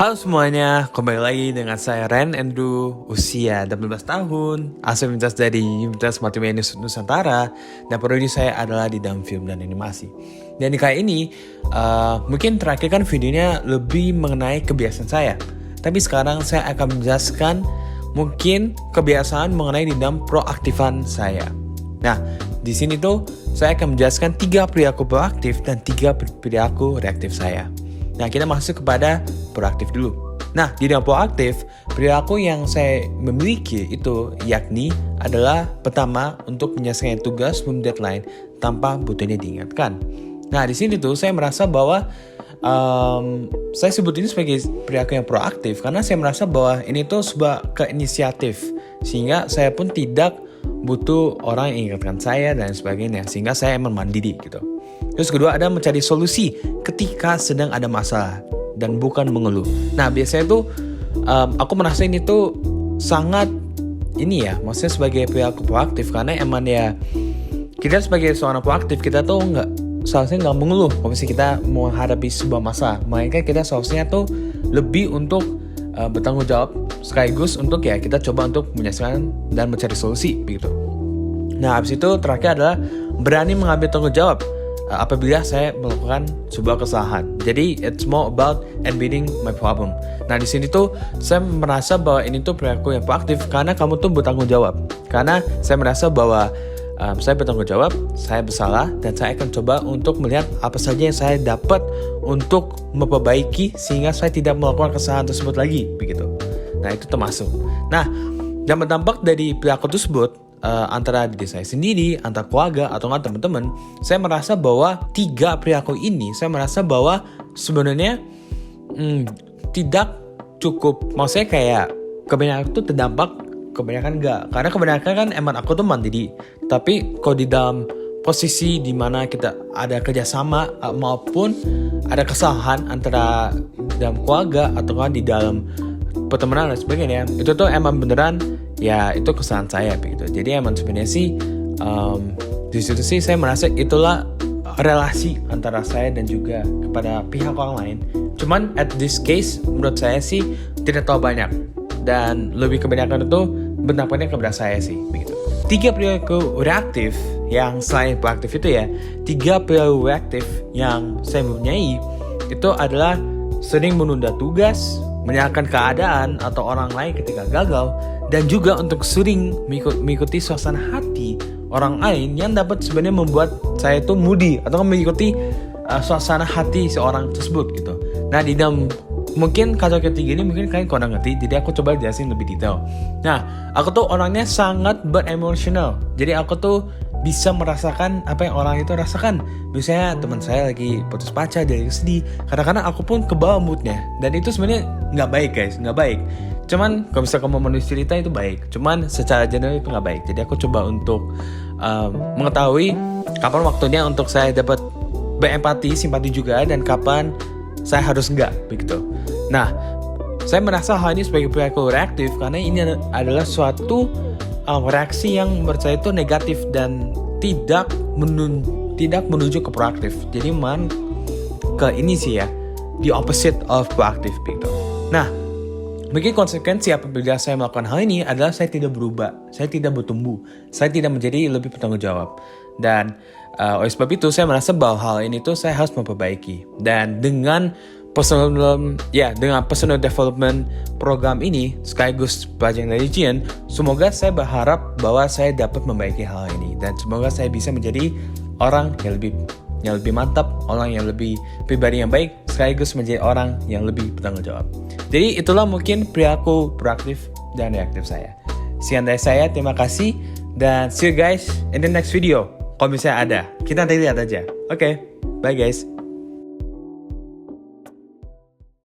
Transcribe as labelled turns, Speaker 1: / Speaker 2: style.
Speaker 1: Halo semuanya, kembali lagi dengan saya Ren Andrew, usia 18 tahun, asal lintas dari Universitas Multimedia Nusantara, dan prodi saya adalah di dalam film dan animasi. Dan di kali ini, mungkin terakhir kan videonya lebih mengenai kebiasaan saya, tapi sekarang saya akan menjelaskan mungkin kebiasaan mengenai di dalam proaktifan saya. Nah, di sini tuh saya akan menjelaskan 3 perilaku proaktif dan 3 perilaku reaktif saya. Nah, kita masuk kepada proaktif dulu. Nah, di dalam proaktif, perilaku yang saya memiliki itu yakni adalah pertama untuk menyelesaikan tugas sebelum deadline tanpa butuhnya diingatkan. Nah, di sini tuh saya merasa bahwa saya sebut ini sebagai perilaku yang proaktif karena saya merasa bahwa ini tuh sebuah keinisiatif sehingga saya pun tidak butuh orang yang ingatkan saya dan sebagainya, sehingga saya emang mandiri gitu. Terus kedua ada mencari solusi ketika sedang ada masalah dan bukan mengeluh. Nah, biasanya tuh aku merasa ini tuh sangat maksudnya sebagai perilaku proaktif karena emang ya kita sebagai seorang proaktif kita tuh seharusnya nggak mengeluh kalau misalnya kita menghadapi sebuah masalah. Melainkan kita seharusnya tuh lebih untuk bertanggung jawab sekaligus untuk ya kita coba untuk menyelesaikan dan mencari solusi begitu. Nah, habis itu terakhir adalah berani mengambil tanggung jawab apabila saya melakukan sebuah kesalahan. Jadi it's more about admitting my problem. Nah, di sini tuh saya merasa bahwa ini tuh perilaku yang proaktif karena kamu tuh bertanggung jawab. Karena saya merasa bahwa saya bertanggung jawab, saya bersalah, dan saya akan coba untuk melihat apa saja yang saya dapat untuk memperbaiki sehingga saya tidak melakukan kesalahan tersebut lagi, begitu. Nah, itu termasuk. Nah, dan berdampak dari perilaku tersebut antara diri saya sendiri, antara keluarga, atau nggak teman-teman, saya merasa bahwa 3 perilaku ini, saya merasa bahwa sebenarnya tidak cukup. Maksudnya kayak kebanyakan itu terdampak, kebanyakan enggak. Karena kebanyakan kan emang aku tuh mandiri. Tapi kalau di dalam posisi dimana kita ada kerjasama maupun ada kesalahan antara dalam keluarga atau kan di dalam pertemanan dan sebagainya, itu tuh emang beneran ya itu kesalahan saya begitu. Jadi emang sebenarnya sih di situ sih saya merasa itulah relasi antara saya dan juga kepada pihak orang lain. Cuman at this case menurut saya sih tidak terlalu banyak dan lebih kebanyakan itu berdampaknya kepada saya sih begitu. 3 perilaku reaktif yang selain proaktif itu ya, 3 perilaku reaktif yang saya mempunyai itu adalah sering menunda tugas, menyalahkan keadaan atau orang lain ketika gagal, dan juga untuk sering mengikuti suasana hati orang lain yang dapat sebenarnya membuat saya itu moody atau mengikuti suasana hati seorang tersebut gitu. Nah, di dalam mungkin kata ketiga ini mungkin kalian kurang ngerti, jadi aku coba jelasin lebih detail. Nah, aku tuh orangnya sangat beremosional, jadi aku tuh bisa merasakan apa yang orang itu rasakan. Misalnya teman saya lagi putus pacar, dia lagi sedih, kadang-kadang aku pun kebawa moodnya, dan itu sebenarnya nggak baik guys, nggak baik. Cuman kalau misalnya kamu menulis cerita itu baik, cuman secara general itu nggak baik. Jadi aku coba untuk mengetahui kapan waktunya untuk saya dapat berempati, simpati juga, dan kapan saya harus enggak begitu. Nah, saya merasa hal ini sebagai perilaku reaktif karena ini adalah suatu reaksi yang menurut saya itu negatif dan tidak menuju ke proaktif. Jadi ke ini sih ya, the opposite of proaktif begitu. Nah, mungkin konsekuensi apabila saya melakukan hal ini adalah saya tidak berubah, saya tidak bertumbuh, saya tidak menjadi lebih bertanggung jawab. Dan oleh sebab itu saya merasa bahwa hal ini tuh saya harus memperbaiki. Dan dengan personal development program ini sekaligus pelajaran dari Jian, semoga saya berharap bahwa saya dapat memperbaiki hal ini dan semoga saya bisa menjadi orang yang lebih mantap, orang yang lebih pribadi yang baik, sekaligus menjadi orang yang lebih bertanggung jawab. Jadi itulah mungkin perilaku proaktif dan reaktif saya. Sekian dari saya, terima kasih, dan see you guys in the next video. Kalau misalnya ada, kita nanti lihat aja. Oke, bye guys.